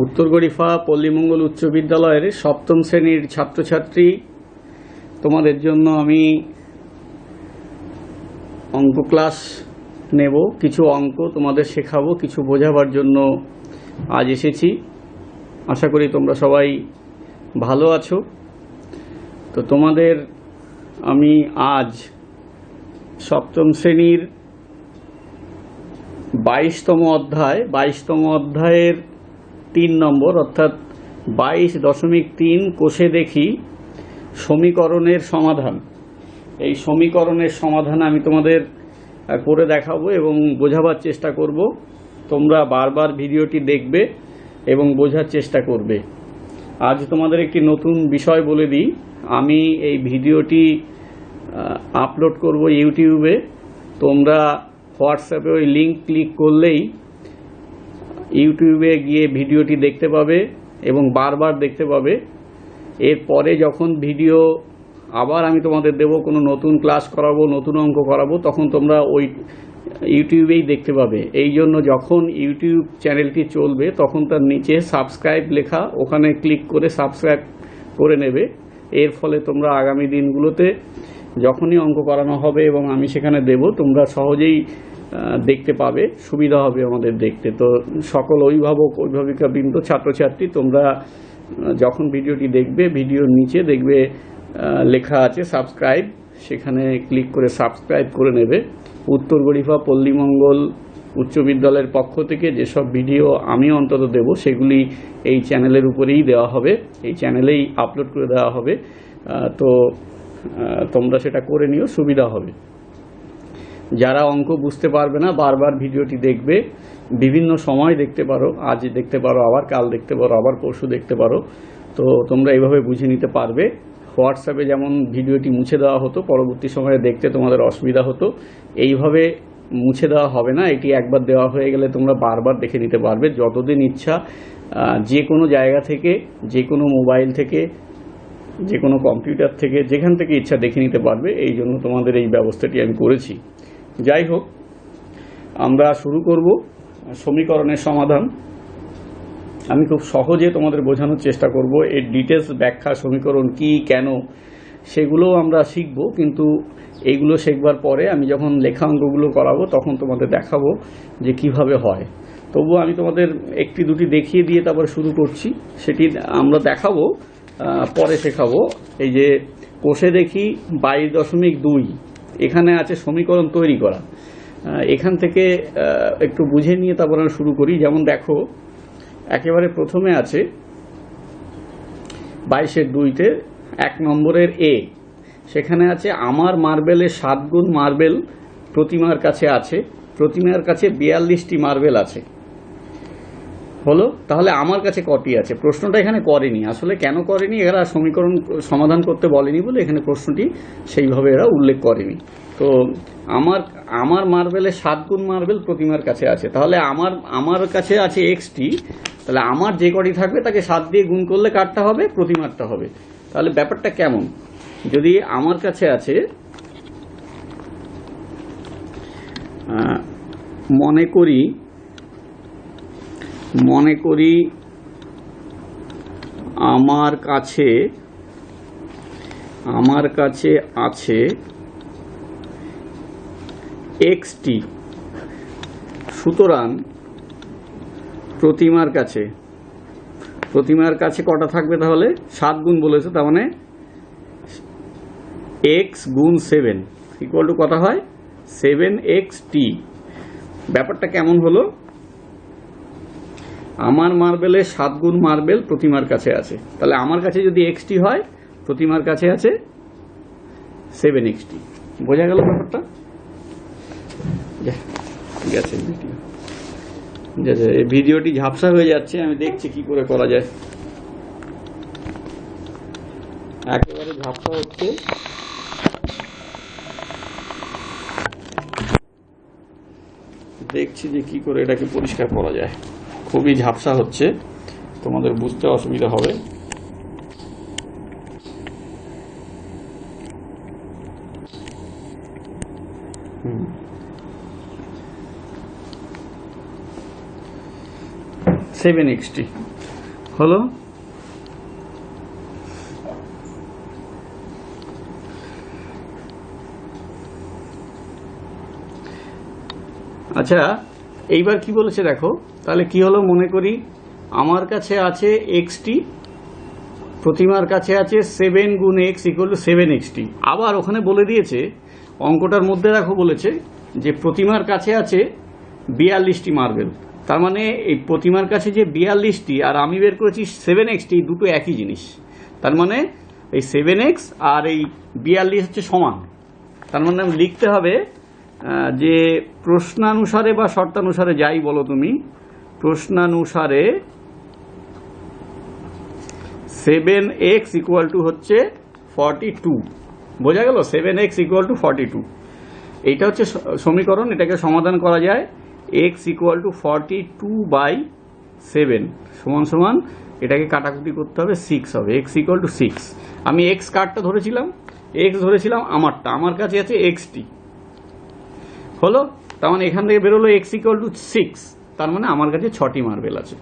উত্তর গরিফা পল্লীমঙ্গল উচ্চ বিদ্যালয়ের সপ্তম শ্রেণীর ছাত্রছাত্রী, তোমাদের জন্য আমি অঙ্ক ক্লাস নেব। কিছু অঙ্ক তোমাদের শেখাবো, কিছু বোঝাবার জন্য আজ এসেছি। আশা করি তোমরা সবাই ভালো আছো। তো তোমাদের আমি আজ সপ্তম শ্রেণীর 22তম অধ্যায়ের 3 নম্বর অর্থাৎ 22.3 কোষে দেখি সমীকরণের সমাধান। এই সমীকরণের সমাধান আমি তোমাদের করে দেখাবো এবং বোঝাবার চেষ্টা করব। তোমরা বারবার ভিডিওটি দেখবে এবং বোঝার চেষ্টা করবে। আজ তোমাদের একটি নতুন বিষয় বলে দিই। আমি এই ভিডিওটি আপলোড করব ইউটিউবে। তোমরা হোয়াটসঅ্যাপে ওই লিঙ্ক ক্লিক করলেই ইউটিউবে গিয়ে ভিডিওটি দেখতে পাবে এবং বারবার দেখতে পাবে। এরপরে যখন ভিডিও আবার আমি তোমাদের দেব, কোনো নতুন ক্লাস করাবো, নতুন অঙ্ক করাবো, তখন তোমরা ওই ইউটিউবেই দেখতে পাবে। এই জন্য যখন ইউটিউব চ্যানেলটি চলবে তখন তার নিচে সাবস্ক্রাইব লেখা, ওখানে ক্লিক করে সাবস্ক্রাইব করে নেবে। এর ফলে তোমরা আগামী দিনগুলোতে যখনই অঙ্ক করানো হবে এবং আমি সেখানে দেব, তোমরা সহজেই দেখতে পাবে, সুবিধা হবে আমাদের দেখতে। তো সকল অভিভাবিকাবৃন্দ, ছাত্রছাত্রী, তোমরা যখন ভিডিওটি দেখবে, ভিডিওর নিচে দেখবে লেখা আছে সাবস্ক্রাইব, সেখানে ক্লিক করে সাবস্ক্রাইব করে নেবে। উত্তর গরিফা পল্লীমঙ্গল উচ্চ বিদ্যালয়ের পক্ষ থেকে যেসব ভিডিও আমি অন্তত দেব সেগুলি এই চ্যানেলের উপরেই দেওয়া হবে, এই চ্যানেলেই আপলোড করে দেওয়া হবে। তো তোমরা সেটা করে নিও, সুবিধা হবে। যারা অঙ্ক বুঝতে পারবে না, বারবার ভিডিওটি দেখবে, বিভিন্ন সময় দেখতে পারো, আজ দেখতে পারো, আবার কাল দেখতে পারো, আবার পরশু দেখতে পারো। তো তোমরা এইভাবে বুঝে নিতে পারবে। হোয়াটসঅ্যাপে যেমন ভিডিওটি মুছে দেওয়া হতো, পরবর্তী সময়ে দেখতে তোমাদের অসুবিধা হতো, এইভাবে মুছে দেওয়া হবে না। এটি একবার দেওয়া হয়ে গেলে তোমরা বারবার দেখে নিতে পারবে, যতদিন ইচ্ছা, যে কোনো জায়গা থেকে, যে কোনো মোবাইল থেকে, যে কোনো কম্পিউটার থেকে, যেখান থেকে ইচ্ছা দেখে নিতে পারবে। এই জন্য তোমাদের এই ব্যবস্থাটি আমি করেছি। যাই হোক, আমরা শুরু করব সমীকরণের সমাধান। আমি খুব সহজে তোমাদের বোঝানোর চেষ্টা করব। এর ডিটেলস ব্যাখ্যা, সমীকরণ কি, কেন, সেগুলোও আমরা শিখব। কিন্তু এইগুলো শেখবার পরে আমি যখন লেখা অঙ্কগুলো করাবো তখন তোমাদের দেখাবো যে কিভাবে হয়। তবুও আমি তোমাদের একটি দুটি দেখিয়ে দিয়ে তারপর শুরু করছি। সেটি আমরা দেখাবো, পরে শেখাবো। এই যে কোষে দেখি 22.2, এখানে আছে সমীকরণ তৈরি করা। এখান থেকে একটু বুঝে নিয়ে তারপর আমরা শুরু করি। যেমন দেখো, একেবারে প্রথমে আছে 22-2-তে 1 নম্বরের এ, সেখানে আছে আমার মার্বেলের 7 গুণ মার্বেল প্রতিমার কাছে আছে, প্রতিমার কাছে 42টি মার্বেল আছে। হলো, তাহলে আমার কাছে কটি আছে? প্রশ্নটা এখানে করেনি। আসলে কেন করেনি, এরা সমীকরণ সমাধান করতে বলেনি বলে এখানে প্রশ্নটি সেইভাবে এরা উল্লেখ করেনি। তো আমার মার্বেলের 7 গুণ মার্বেল প্রতিমার কাছে আছে, তাহলে আমার কাছে আছে এক্সটি, তাহলে আমার যে কটি থাকবে তাকে 7 দিয়ে গুণ করলে কারটা হবে? প্রতিমারটা হবে। তাহলে ব্যাপারটা কেমন? যদি আমার কাছে আছে, মনে করি আমার কাছে আছে এক্সটি, সুতরাং প্রতিমার কাছে কটা থাকবে? তাহলে 7 গুণ বলেছে, তার মানে এক্স গুণ 7 ইকুয়াল টু কত হয়? 7xt। ব্যাপারটা কেমন হলো? আমার মার্বেলের 7 গুণ মার্বেল প্রতিমার কাছে আছে, তাহলে আমার কাছে যদি এক্সটি হয়, প্রতিমার কাছে আছে 7xt। বোঝা গেল ব্যাপারটা? ঠিক আছে, এই ভিডিওটি ঝাপসা হয়ে যাচ্ছে, আমি দেখছি কি করে করা যায়। একেবারে ঝাপসা হচ্ছে। দেখছি যে কি করে এটাকে পরিষ্কার করা যায়। খুবই ঝাপসা হচ্ছে, তোমাদের বুঝতে অসুবিধা হবে। সেভেন এক্সটি হলো। আচ্ছা, এইবার কি বলেছে দেখো, তাহলে কি হলো, মনে করি আমার কাছে আছে এক্সটি, প্রতিমার কাছে আছে 7 গুণ এক্স ইকুয়াল টু 7xt। আবার ওখানে বলে দিয়েছে, অঙ্কটার মধ্যে দেখো বলেছে যে প্রতিমার কাছে আছে 42টি মার্বেল। তার মানে এই প্রতিমার কাছে যে 42টি আর আমি বের করেছি 7xt, দুটো একই জিনিস। তার মানে এই 7x আর এই 42 হচ্ছে সমান। তার মানে লিখতে হবে যে প্রশ্নানুসারে বা শর্তানুসারে যাই বলো তুমি, প্রশ্নানুসারে 7x ইকুয়াল টু হচ্ছে 42। বোঝা গেল? 7x ইকুয়াল টু 42, এইটা হচ্ছে সমীকরণ। এটাকে সমাধান করা যায় x ইকুয়াল টু 42/7 সমান সমান, এটাকে কাটাকুটি করতে হবে 6 হবে, x ইকুয়াল টু 6। আমি x কার্ডটা ধরেছিলাম, x ধরেছিলাম আমারটা, আমার কাছে আছে xt। হলো, তার মানে এখান থেকে বেরোলো x ইকুয়াল টু 6, তার মানে আমার কাছে 6টি মার্বেল আছে।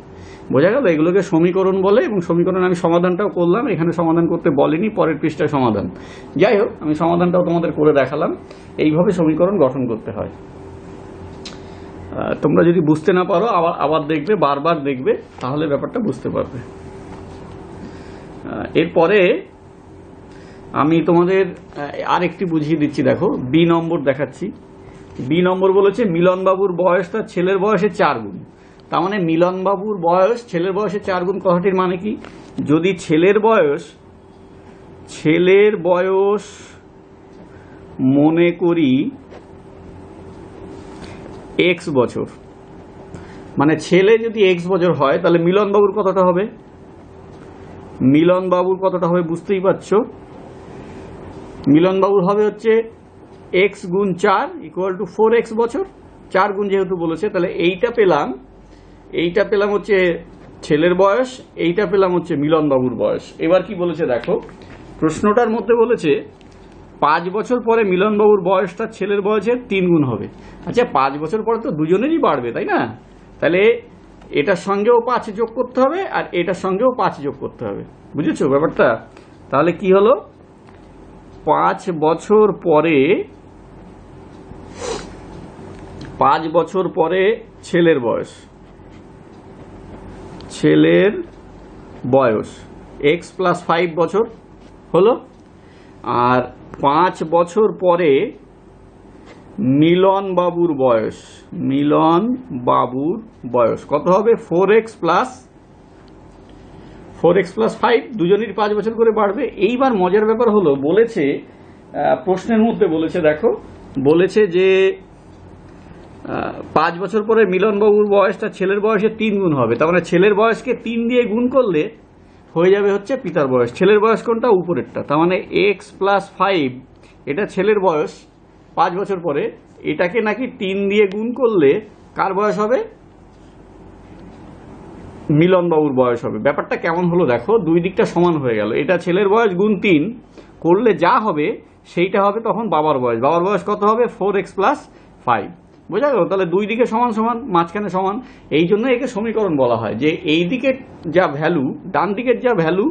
বোঝা গেল? এগুলোকে সমীকরণ বলে, এবং সমীকরণ আমি সমাধানটাও করলাম, এখানে সমাধান করতে বলিনি, পরের পৃষ্ঠায় সমাধান। যাই হোক, আমি সমাধানটাও তোমাদের করে দেখালাম। এইভাবে সমীকরণ গঠন করতে হয়। তোমরা যদি বুঝতে না পারো আবার দেখবে, বারবার দেখবে, তাহলে ব্যাপারটা বুঝতে পারবে। এরপরে আমি তোমাদের আরেকটি বুঝিয়ে দিচ্ছি। দেখো, বি নম্বর দেখাচ্ছি। বি নম্বর বলেছে মিলনবাবুর বয়স তার ছেলের বয়সের 4 গুণ। তার মানে মিলনবাবুর বয়স ছেলের বয়সের 4 গুণ কথাটির মানে কি? যদি ছেলের বয়স মনে করি x বছর, মানে ছেলে যদি x বছর হয়, তাহলে মিলনবাবুর কতটা হবে? মিলনবাবুর কতটা হবে বুঝতেই পারছো। মিলনবাবুর হবে হচ্ছে x গুণ 4 ইকুয়াল টু 4x বছর। 4 গুণ যেহেতু বলেছে, তাহলে এইটা পেলাম হচ্ছে ছেলের বয়স, এইটা পেলাম হচ্ছে মিলনবাবুর বয়স। এবার কি বলেছে দেখো, প্রশ্নটার মধ্যে বলেছে 5 বছর পরে মিলনবাবুর বয়সটা ছেলের বয়সের 3 গুণ হবে। আচ্ছা, 5 বছর পরে তো দুজনেরই বাড়বে, তাই না? তাহলে এটার সঙ্গেও 5 যোগ করতে হবে, আর এটার সঙ্গেও 5 যোগ করতে হবে। বুঝেছো ব্যাপারটা? তাহলে কি হলো, 5 বছর পরে ছেলের বয়স x প্লাস 5 বছর হলো, আর 5 বছর পরে মিলনবাবুর বয়স কত হবে? 4x প্লাস 5, দুজনেরই 5 বছর করে বাড়বে। এইবার মজার ব্যাপার হলো, বলেছে প্রশ্নের মধ্যে বলেছে, দেখো বলেছে যে 5 বছর পরে মিলনবাবুর বয়সটা ছেলের বয়সের 3 গুণ হবে। তার মানে ছেলের বয়সকে 3 দিয়ে গুণ করলে হয়ে যাবে হচ্ছে পিতার বয়স। ছেলের বয়স কোনটা? উপরেরটা। তার মানে x প্লাস 5, এটা ছেলের বয়স 5 বছর পরে, এটাকে নাকি 3 দিয়ে গুণ করলে কার বয়স হবে? মিলনবাবুর বয়স হবে। ব্যাপারটা কেমন হলো দেখো, দুই দিকটা সমান হয়ে গেল। এটা ছেলের বয়স গুণ 3 করলে যা হবে সেইটা হবে তখন বাবার বয়স। বাবার বয়স কত হবে? 4x plus 5। বোঝা গেল? তাহলে দুই দিকে সমান সমান, মাঝখানে সমান। এই জন্য একে সমীকরণ বলা হয়, যে এই দিকের যা ভ্যালু, ডান দিকের যা ভ্যালু,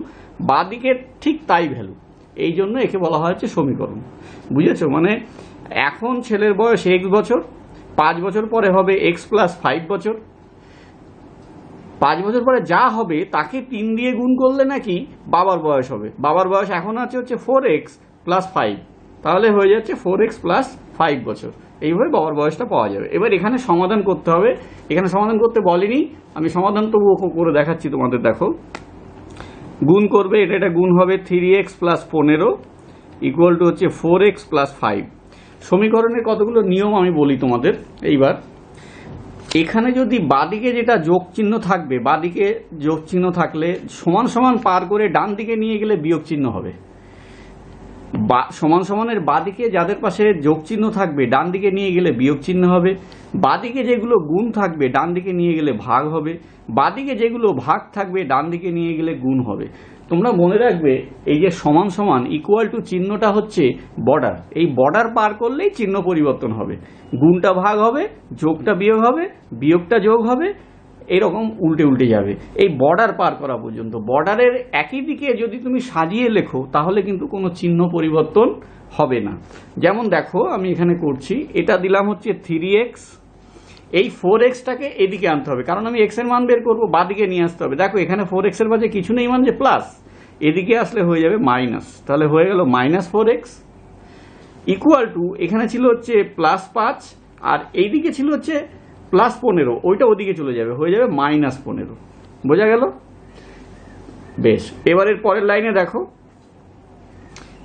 বাঁ দিকের ঠিক তাই ভ্যালু। এই জন্য একে বলা হয় হচ্ছে সমীকরণ। বুঝেছো? মানে এখন ছেলের বয়স x বছর, 5 বছর পরে হবে x প্লাস 5 বছর। 5 বছর পরে যা হবে তাকে 3 দিয়ে গুণ করলে নাকি বাবার বয়স হবে। বাবার বয়স এখন আছে হচ্ছে 4x প্লাস 5, তাহলে হয়ে যাচ্ছে 4x প্লাস 5 বছর। এইভাবে বাবার বয়সটা পাওয়া যাবে। এবার এখানে সমাধান করতে হবে। এখানে সমাধান করতে বলিনি, আমি সমাধান তবুও করে দেখাচ্ছি তোমাদের। দেখো, গুণ করবে, এটা গুণ হবে 3x প্লাস 15 ইকুয়াল টু হচ্ছে 4x প্লাস 5। সমীকরণের কতগুলো নিয়ম আমি বলি তোমাদের। এইবার এখানে যদি বাদিকে যেটা যোগ চিহ্ন থাকবে, বাদিকে যোগ চিহ্ন থাকলে সমান সমান পার করে ডান দিকে নিয়ে গেলে বিয়োগ চিহ্ন হবে। সমান সমানের বাদিকে যাদের পাশে যোগ চিহ্ন থাকবে ডান দিকে নিয়ে গেলে বিয়োগ চিহ্ন হবে। বাদিকে যেগুলো গুণ থাকবে ডান দিকে নিয়ে গেলে ভাগ হবে। বাদিকে যেগুলো ভাগ থাকবে ডান দিকে নিয়ে গেলে গুণ হবে। তোমরা মনে রাখবে, এই যে সমান সমান ইকুয়াল টু চিহ্নটা হচ্ছে বর্ডার। এই বর্ডার পার করলেই চিহ্ন পরিবর্তন হবে। গুণটা ভাগ হবে, যোগটা বিয়োগ হবে, বিয়োগটা যোগ হবে, এইরকম উল্টে উল্টে যাবে এই বর্ডার পার করা পর্যন্ত। বর্ডারের একই দিকে যদি তুমি সাজিয়ে লেখো তাহলে কিন্তু কোনো চিহ্ন পরিবর্তন হবে না। যেমন দেখো আমি এখানে করছি, এটা দিলাম হচ্ছে 3x, এই 4xটাকে এদিকে আনতে হবে, কারণ আমি x এর মান বের করবো, বাদিকে নিয়ে আসতে হবে। দেখো এখানে 4x এর মাঝে কিছু নেই, মানে প্লাস, এদিকে আসলে হয়ে যাবে মাইনাস, তাহলে হয়ে গেল -4x ইকুয়াল টু, এখানে ছিল হচ্ছে +5 আর এইদিকে ছিল হচ্ছে +15, ওইটা ওদিকে চলে যাবে, হয়ে যাবে -15। বোঝা গেল? বেশ, এবারের পরের লাইনে দেখো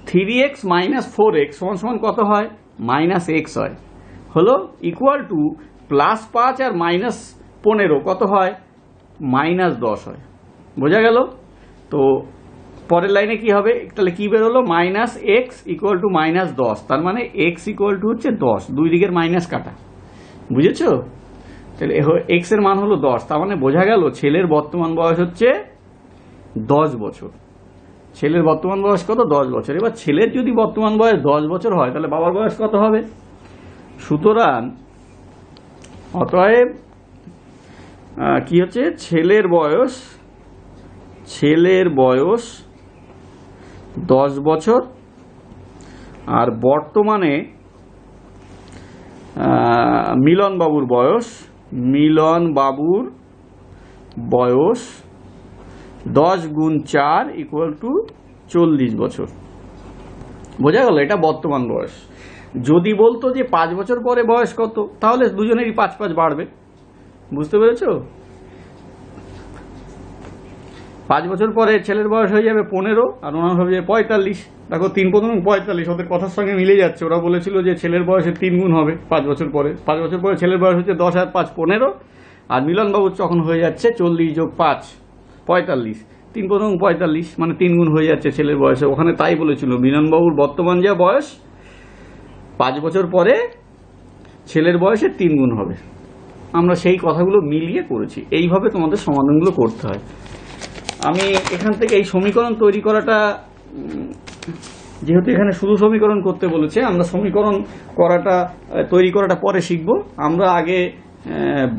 3x - 4x সমান কত হয়? -x হয়, হলো ইকুয়াল টু +5 আর -15 কত হয়? -10 হয়। বোঝা গেল? তো পরের লাইনে কি হবে? তাহলে কি বের হলো? -x ইকুয়াল টু -10, তার মানে x ইকুয়াল টু হচ্ছে 10, দুই দিকের মাইনাস কাটা। বুঝেছো? তাহলে x এর মান হলো 10, তার মানে বোঝা গেল ছেলের বর্তমান বয়স হচ্ছে 10 বছর। ছেলের বর্তমান বয়স কত? 10 বছর। এবার ছেলের যদি বর্তমান বয়স 10 বছর হয় তাহলে বাবার বয়স কত হবে? সুতরাং অতএব কি হচ্ছে, ছেলের বয়স 10 বছর আর বর্তমানে মিলন বাবুর বয়স 10 গুণ 4 ইকুয়াল টু 40 বছর। বোঝা গেল? এটা বর্তমান বয়স। যদি বলতো যে 5 বছর পরে বয়স কত, তাহলে দুজনেরই 5 বাড়বে। বুঝতে পেরেছো? 5 বছর পরে ছেলের বয়স হয়ে যাবে 15 আর ওনার হয়ে যাবে 45। দেখো 3 × 45 ওদের কথার সঙ্গে মিলে যাচ্ছে। ওরা বলেছিল যে ছেলের বয়সের 3 গুণ হবে 5 বছর পরে। 5 বছর পরে ছেলের বয়স হচ্ছে 10 আর 5 15, আর মিলনবাবুর তখন হয়ে যাচ্ছে 40 যোগ 5 45, 3 × 45 মানে 3 গুণ হয়ে যাচ্ছে ছেলের বয়সে। ওখানে তাই বলেছিল মিলনবাবুর বর্তমান যা বয়স 5 বছর পরে ছেলের বয়সের 3 গুণ হবে। আমরা সেই কথাগুলো মিলিয়ে করেছি। এইভাবে তোমাদের সমাধানগুলো করতে হয়। আমি এখান থেকে এই সমীকরণ তৈরি করাটা, যেহেতু এখানে শুধু সমীকরণ করতে বলেছে, আমরা সমীকরণ তৈরি করাটা পরে শিখব। আমরা আগে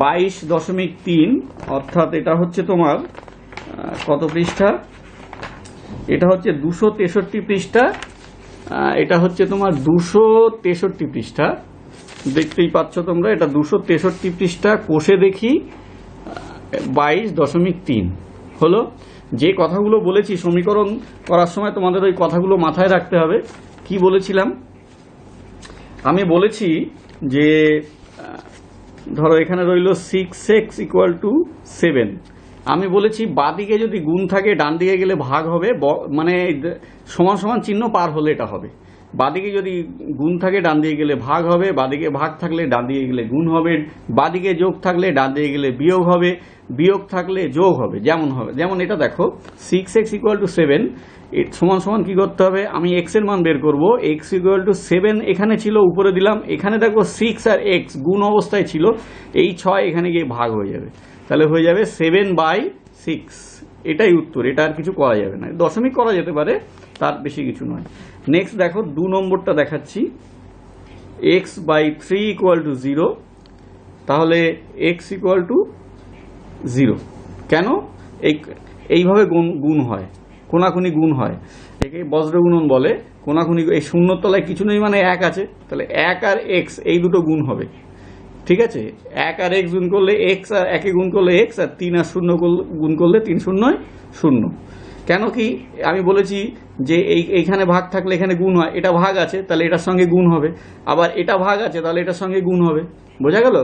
22.3 অর্থাৎ এটা হচ্ছে তোমার কত পৃষ্ঠা? এটা হচ্ছে 263 পৃষ্ঠা। এটা হচ্ছে তোমার 263 পৃষ্ঠা, দেখতেই পাচ্ছ তোমরা। এটা 263 পৃষ্ঠা, কোষে দেখি 22.3 হলো। যে কথাগুলো বলেছি সমীকরণ করার সময় তোমাদের ওই কথাগুলো মাথায় রাখতে হবে। কি বলেছিলাম? আমি বলেছি যে ধরো এখানে রইল 6x ইকুয়াল টু 7। আমি বলেছি বাদিকে যদি গুণ থাকে ডান দিকে গেলে ভাগ হবে, মানে সমান সমান চিহ্ন পার হলে এটা হবে। বাদিকে যদি গুণ থাকে ডান দিকে গেলে ভাগ হবে, বাদিকে ভাগ থাকলে ডান দিকে গেলে গুণ হবে, বাদিকে যোগ থাকলে ডান দিকে গেলে বিয়োগ হবে, বিয়োগ থাকলে যোগ হবে। যেমন এটা দেখো 6x ইকুয়াল টু 7 সমান সমান কি করতে হবে? আমি x এর মান বের করব। x ইকুয়াল টু 7 এখানে ছিল, উপরে দিলাম। এখানে দেখো 6 আর x গুণ অবস্থায় ছিল, এই 6 এখানে গিয়ে ভাগ হয়ে যাবে, তাহলে হয়ে যাবে 7/6। এটাই উত্তর, এটা আর কিছু করা যাবে না। দশমিক করা যেতে পারে, তার বেশি কিছু নয়। নেক্সট দেখো 2 নম্বরটা দেখাচ্ছি। x/3 ইকুয়াল টু 0, তাহলে x ইকুয়াল টু 0 কেন? এইভাবে গুণ হয়, কোনাকুনি গুণ হয়, একে বজ্রগুণন বলে। কোনাকুনি, এই শূন্যর তলায় কিছু নেই মানে 1 আছে, তাহলে 1 আর x এই দুটো গুণ হবে। ঠিক আছে? 1 আর x গুণ করলে x, আর 1 গুণ করলে x, আর 3 আর 0 গুণ করলে 3 0 0। কেন কি? আমি বলেছি যে এইখানে ভাগ থাকলে এখানে গুণ হয়, এটা ভাগ আছে তাহলে এটার সঙ্গে গুণ হবে, আবার এটা ভাগ আছে তাহলে এটার সঙ্গে গুণ হবে। বোঝা গেল?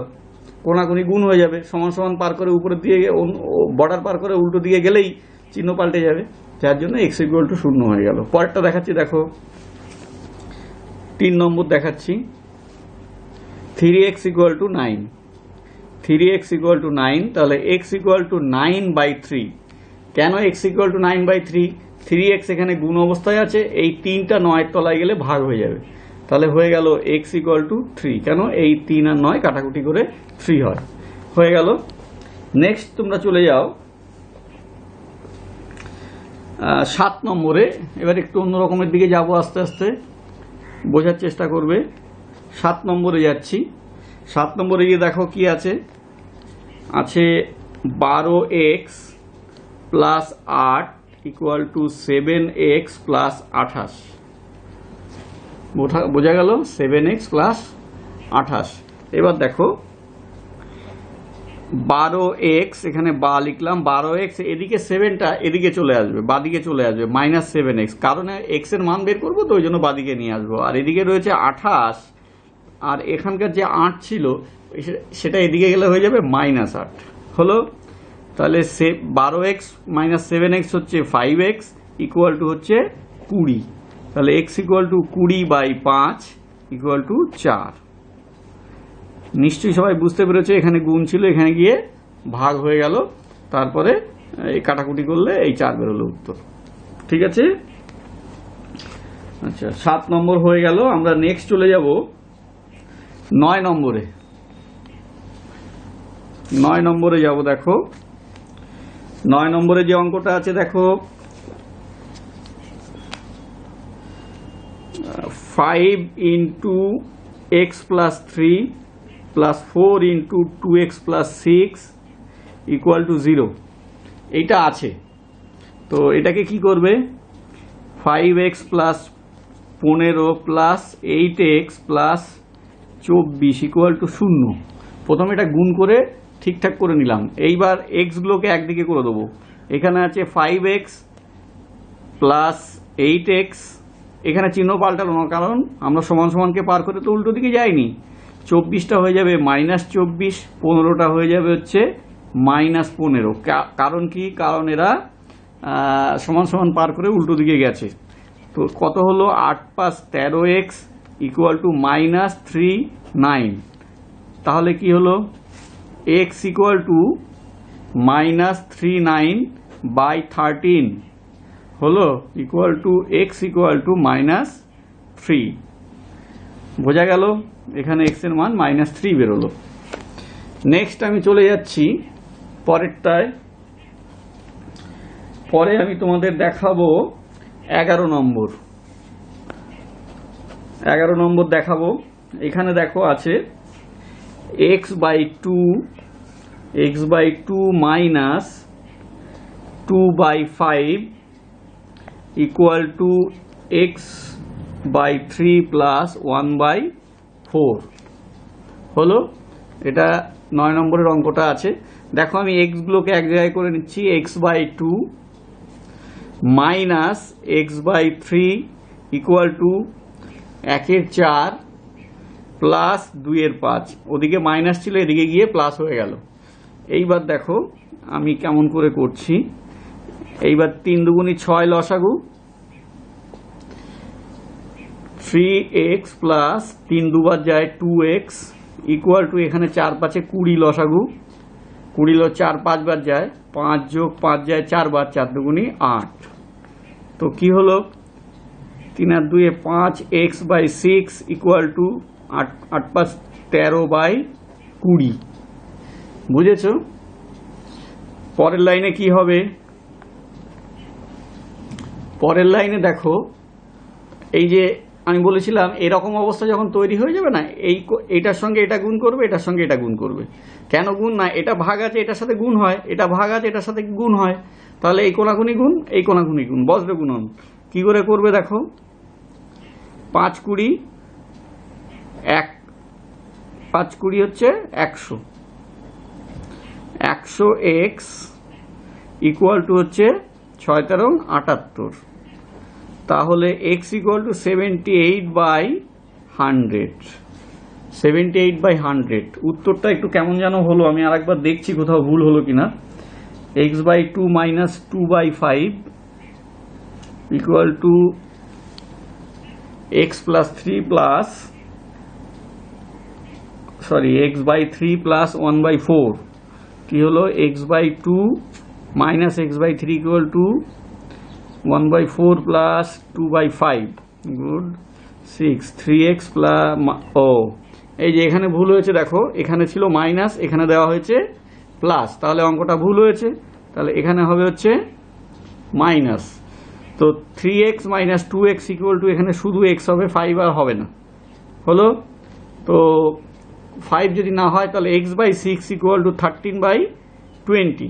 কোনাকুনি গুণ হয়ে যাবে, সমান সমান পার করে উপরের দিকে, বর্ডার পার করে উল্টো দিকে গেলেই চিহ্ন পাল্টে যাবে, যার জন্য x ইকুয়াল টু 0 হয়ে গেল। পরেরটা দেখাচ্ছি, দেখো 3 নম্বর দেখাচ্ছি। 3x equal to 9, 3x equal to 9, তাহলে x ইকুয়াল টু 9/3। কেন x ইকুয়াল টু 9/3? 3x এখানে গুণ অবস্থায় আছে, এই 3টা 9 তলায় গেলে ভাগ হয়ে যাবে, তাহলে হয়ে গেল x ইকুয়াল টু 3। কেন? এই 3 আর 9 কাটাকুটি করে 3 হয়, হয়ে গেল। নেক্সট তোমরা চলে যাও 7 নম্বরে। এবার একটু অন্য রকমের দিকে যাব, আস্তে আস্তে বোঝার চেষ্টা করবে। 7 নম্বরে যাচ্ছি। 7 নম্বরে গিয়ে দেখো কি আছে। 12x plus 8 equal to 7x plus 28। বোঝা গেল? 7x plus 28। এবার দেখো 12x, এখানে বা লিখলাম, 12x এদিকে 7টা এদিকে চলে আসবে, বাদিকে চলে আসবে, মাইনাস 7x, কারণ x এর মান বের করবো তো ওই জন্য বাদিকে নিয়ে আসবো। আর এদিকে রয়েছে 28, আর এখানকার যে 8 ছিল সেটা এদিকে গেলে হয়ে যাবে মাইনাস 8। হলো? তাহলে 12x মাইনাস 7x হচ্ছে 5x ইকুয়াল টু হচ্ছে 20। তাহলে x equal to 20/5 equal to 4। নিশ্চয়ই সবাই বুঝতে পেরেছে, এখানে গুণ ছিল, এখানে গিয়ে ভাগ হয়ে গেল, তারপরে এই কাটাকুটি করলে এই 4 বেরোলো উত্তর। ঠিক আছে? আচ্ছা, 7 নম্বর হয়ে গেল। আমরা নেক্সট চলে যাব 9 নম্বরে। 9 নম্বরে যাব। দেখো 9 নম্বরে যে অঙ্কটা আছে, দেখো 5 into x plus 3 plus 4 into 2x plus 6 equal to 0, এইটা আছে। তো এটাকে কি করবে? 5x plus 15 plus 8x plus 24 equal to 0। প্রথমে এটা গুণ করে ঠিকঠাক করে নিলাম। এইবার এক্সগুলোকে একদিকে করে দেবো। এখানে আছে 5x প্লাস 8x, এখানে চিহ্ন পাল্টালো না, কারণ আমরা সমান সমানকে পার করে তো উল্টো দিকে যাইনি। 24টা হয়ে যাবে -24, 15টা হয়ে যাবে হচ্ছে -15। কারণ কি? কারণ এরা সমান সমান পার করে উল্টো দিকে গেছে। তো কত হলো? 8 + 13x ইকুয়াল টু -39। তাহলে কি হলো? x ইকুয়াল টু -39/13 হলো, equal to x equal to -3। বোঝা গেল? এখানে x এর মান -3 বেরোলো। নেক্সট আমি চলে যাচ্ছি পরেরটায়। পরে আমি তোমাদের দেখাবো 11 নম্বর। 11 নম্বর দেখাবো। এখানে দেখো আছে x/2 minus 2/5 equal to x/3 plus 1/4 হলো। এটা 9 নম্বরের অঙ্কটা আছে। দেখো আমি এক্সগুলোকে এক জায়গায় করে নিচ্ছি। x/2 minus x/3 equal to 1/4 plus 2/5। ওদিকে মাইনাস ছিল, এদিকে গিয়ে প্লাস হয়ে গেল। এইবার দেখো আমি কেমন করে করছি। এইবার 3 দুগুণী 6 লসাগু, 3x প্লাস 3 দুবার যায় 2x ইকুয়াল টু, এখানে 4 5 20 লসাগু, 20 4 5 বার যায়, 5 যোগ 5 যায় 4 বার, 4 দুগুণী 8। তো কি হলো? 3 আর 2 5, x/6 ইকুয়াল টু 8 5 13/20। বুঝেছো? পরের লাইনে কি হবে? পরের লাইনে দেখো, এই যে আমি বলেছিলাম এরকম অবস্থা যখন তৈরি হয়ে যাবে না, এইটার সঙ্গে এটা গুণ করবে, এটার সঙ্গে এটা গুণ করবে। কেন গুণ? না, এটা ভাগ আছে, এটার সাথে গুণ হয়, এটা ভাগ আছে, এটার সাথে গুণ হয়, তাহলে এই কোনাকুনি গুণ, এই কোনাকুনি গুণ, বজ্র গুণন। কি করে করবে? দেখো 5 20 5 20 হচ্ছে 100, 100x ইকুয়াল টু হচ্ছে 6 13 78। তাহলে x ইকুয়াল টু 78/100। 78/100 উত্তরটা একটু কেমন যেন হলো, আমি আরেকবার দেখছি কোথাও ভুল হলো কিনা। x/2 minus 2/5 equal to x plus 3 plus x/3 plus 1/4। কি হলো? x/2 minus x/3 equal to 1/4 plus 2/5 good 6 3x plus, এই যে এখানে ভুল হয়েছে। দেখো এখানে ছিল মাইনাস, এখানে দেওয়া হয়েছে প্লাস, তাহলে অঙ্কটা ভুল হয়েছে। তাহলে এখানে হবে হচ্ছে মাইনাস। তো 3x minus 2x equal to, এখানে শুধু x হবে, 5 আর হবে না। হলো? তো 5 যদি না হয় তাহলে x/6 ইকুয়াল টু 13/20। 20।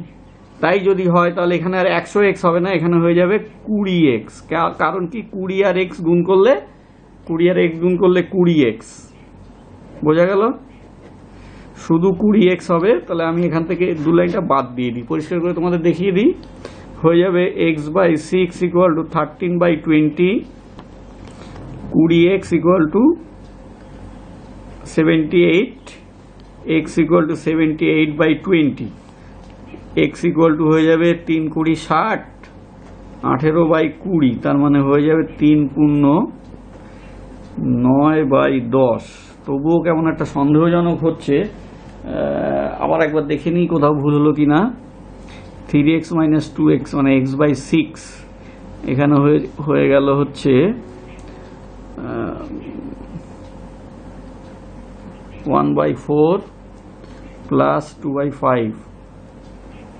তাই যদি হয় তাহলে এখানে আর 100x হবে না, এখানে হয়ে যাবে 20x। কারণ কি 20 আর x গুণ করলে 20x, বোঝা গেল? শুধু 20x হবে। তাহলে আমি এখান থেকে 2 লাইনটা বাদ দিয়ে দিই, পরিষ্কার করে তোমাদের দেখিয়ে দিই। হয়ে যাবে x/6 = 13/20, 20x = 78, x = 78/20, x = হয়ে যাবে 3 20 60, 18/20, তার মানে হয়ে যাবে 3 পূর্ণ 9/10। তবুও কেমন একটা সন্দেহজনক হচ্ছে, আবার একবার দেখে নিই কোথাও ভুল হলো কিনা। 3x - 2x মানে x/6, এখানে হয়ে গেল হচ্ছে 1/4 প্লাস 2/5,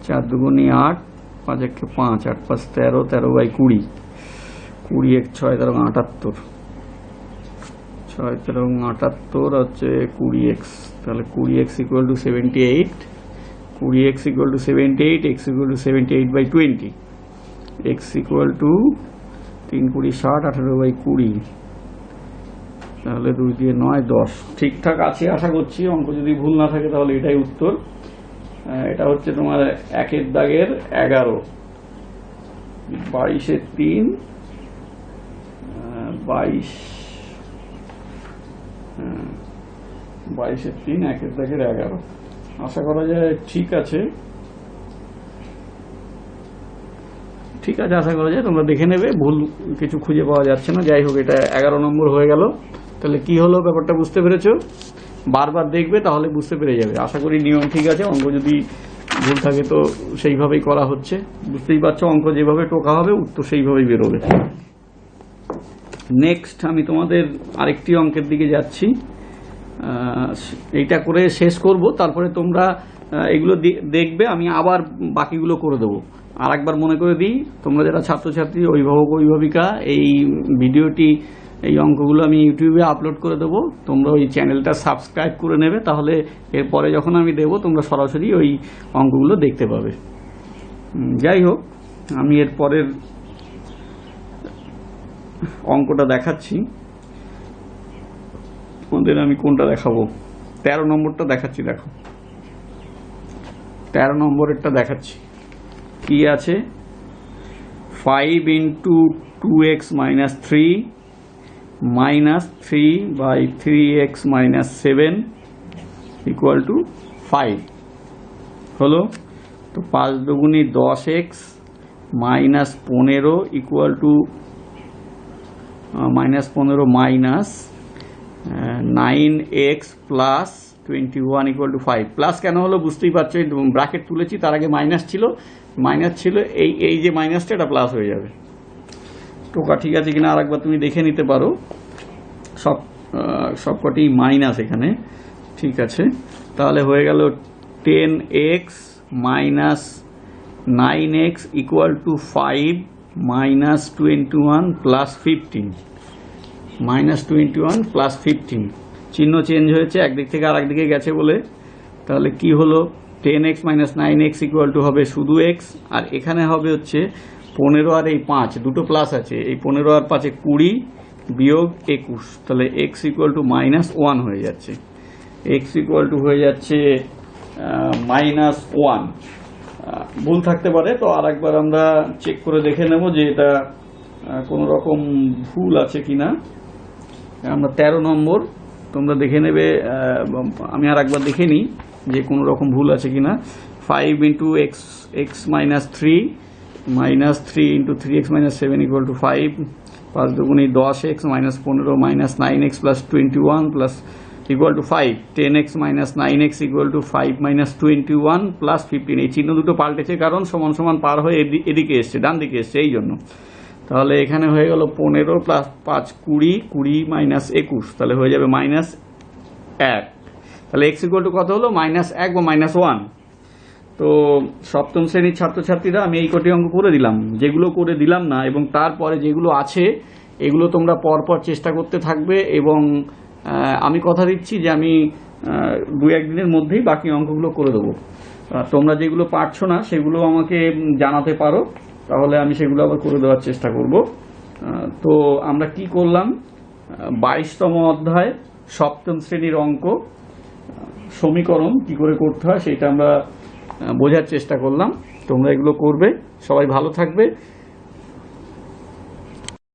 4 দুগুণে 8, 5 একে 5, 8 5 13, 13/20, 20 6 13 78, 6 13 78 হচ্ছে 20x। তাহলে 20x = 78, 20x = 78, x = 78/20, x = 3 20 60, 18/20, তাহলে 2 দিয়ে 9 10। ঠিকঠাক আছে আশা করছি, অঙ্ক যদি ভুল না থাকে তাহলে এটাই উত্তর। এটা হচ্ছে তোমার 1 দাগের 11, 22 3, 22 3, 1 দাগের 11। আশা করা যায় ঠিক আছে, আশা করা যায়। তোমরা দেখে নেবে, ভুল কিছু খুঁজে পাওয়া যাচ্ছে না। যাই হোক, এটা 11 নম্বর হয়ে গেল। তাহলে কি হলো ব্যাপারটা বুঝতে পেরেছো? বারবার দেখবে তাহলে বুঝতে পেরে যাবে। আশা করি নিয়ম ঠিক আছে। অঙ্ক যদি ভুল থাকে তো সেইভাবেই করা হচ্ছে, বুঝতেই পারছো। অঙ্ক যেভাবে টোকা হবে উত্তর সেইভাবেই বেরোবে। নেক্সট আমি তোমাদের আরেকটি অঙ্কের দিকে যাচ্ছি, এইটা করে শেষ করব। তারপরে তোমরা এগুলো দেখবে, আমি আবার বাকিগুলো করে দেবো। আর একবার মনে করে দিই, তোমরা যারা ছাত্রছাত্রী, অভিভাবক অভিভাবিকা, এই ভিডিওটি, এই অঙ্কগুলো আমি ইউটিউবে আপলোড করে দেবো। তোমরা ওই চ্যানেলটা সাবস্ক্রাইব করে নেবে, তাহলে এরপরে যখন আমি দেবো তোমরা সরাসরি ওই অঙ্কগুলো দেখতে পাবে। যাই হোক, আমি এর পরের অঙ্কটা দেখাচ্ছি তোমাদের। আমি কোনটা দেখাবো? 13 নম্বরটা দেখাচ্ছি। দেখো, 13 নম্বরেরটা দেখাচ্ছি। কি আছে? 5 × 2x - 3 - 3/3x - 7 = 5 হলো। তো 5 দুগুণে 10x - 15 9x প্লাস 21 = 5। প্লাস কেন হলো বুঝতেই পারছো, ব্র্যাকেট তুলেছি, তার আগে মাইনাস ছিল, এই যে মাইনাসটা, এটা প্লাস হয়ে যাবে। টোকা ঠিক আছে কিনা আরেকবার তুমি দেখে নিতে পারো। সবকটি মাইনাস এখানে, ঠিক আছে। তাহলে হয়ে গেল 10x - 9x = 5 - 21 + 15, -21 + 15। চিহ্ন চেঞ্জ হয়েছে, একদিক থেকে আর একদিকে গেছে বলে। তাহলে কি হলো? 10x - 9x = হবে শুধু x, আর এখানে হবে হচ্ছে 15 আর এই 5, দুটো প্লাস আছে। এই 15 আর 5 20 বিয়োগ 21, তাহলে x = -1 হয়ে যাচ্ছে। x হয়ে যাচ্ছে -1। ভুল থাকতে পারে, তো আর একবার আমরা চেক করে দেখে নেব যে এটা কোনো রকম ভুল আছে কিনা। আমরা 13 নম্বর, তোমরা দেখে নেবে। আমি আর একবার দেখে নিই যে কোনো রকম ভুল আছে কিনা। 5 × x - 3 - 3 × 3x - 7 = 5, 5 দুগুণে 10x - 15 - 9x + 21 = 5, 10x - 9x = 5 - 21 + 15। এই চিহ্ন দুটো পাল্টেছে, কারণ সমান সমান পার হয়ে এদিকে এসছে, ডান দিকে এসছে, এই জন্য। তাহলে এখানে হয়ে গেল 15 + 5 20, 20 - 21, তাহলে হয়ে যাবে -1। তাহলে x কত হলো? -1 বা -1। তো সপ্তম শ্রেণীর ছাত্রছাত্রীরা, আমি এই কটি অঙ্ক করে দিলাম। যেগুলো করে দিলাম না এবং তারপরে যেগুলো আছে, এগুলো তোমরা পরপর চেষ্টা করতে থাকবে, এবং আমি কথা দিচ্ছি যে আমি 2-1 দিনের মধ্যেই বাকি অঙ্কগুলো করে দেবো। তোমরা যেগুলো পারছো না সেগুলো আমাকে জানাতে পারো, তাহলে আমি সেগুলো আবার করে দেওয়ার চেষ্টা করব। তো আমরা কি করলাম, 22তম অধ্যায় সপ্তম শ্রেণীর অঙ্ক সমীকরণ কি করে করতে হয় সেটা আমরা বোঝার চেষ্টা করলাম। তোমরা এগুলো করবে, সবাই ভালো থাকবে।